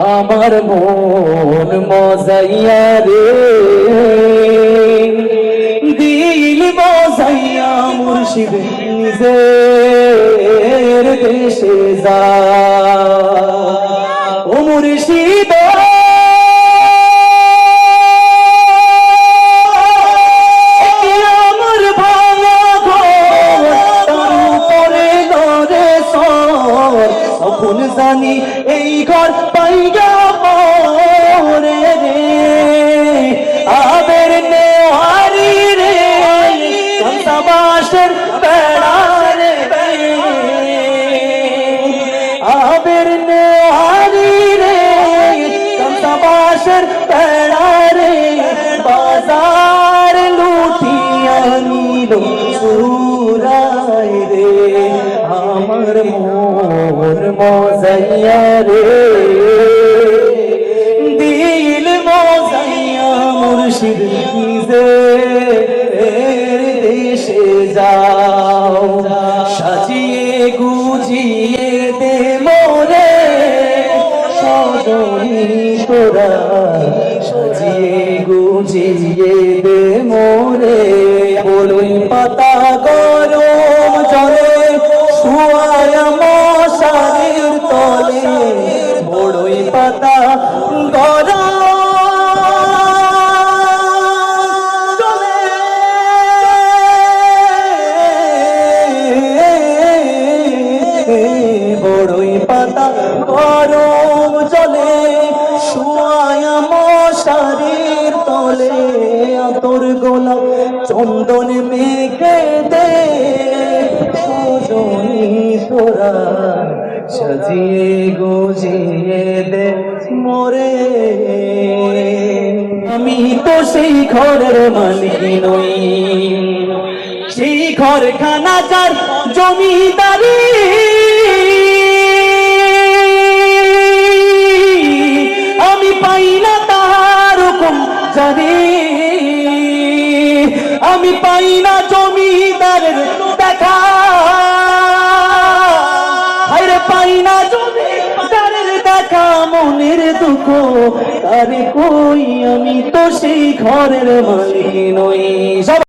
আমার মন মজাইয়া রে দিল মজাইয়া মুর্শিদ নিজের দেশে যা ও মুর্শিদ আমার ভাঙা ঘর তার উপরে নরে সর তখন জানি এই ঘর পাইগা পরে রে আবের নেওয়ারি রে কংসাবাসের বেড়া রে আবের নেওয়ারি রে কংসাবাসের বেড়া রে বাজার লুটিয়া নিল চুরাই রে আমার মন মজাইয়া রে দিল মজাইয়া মুর্শিদ নিজের দেশে যাও সাজিয়ে গুজিয়ে দে মোরে সজনী তোরা সাজিয়ে গুজিয়ে দে মোরে বলুন পাতা গরম জলে শুয়ায়া মশারির তলে বড়ই পাতা গরম জলে বড়ই পাতা গরম জলে শুয়ায়া মশারির তলে আতর গোলাপ চন্দন মেঘে দে সজনী তোরা সাজিয়ে গুজিয়ে দে মোরে আমি তো সেই ঘরের মালিক নই সেই ঘরখানা যার জমিদারি আমি পাই না তার হুকুম জানি আমি পাই না জমিদারের দেখা আরে পাই না জমিদারের দেখা মনের দুঃখ আরে কই আমি তো সেই ঘরের মালিক নই।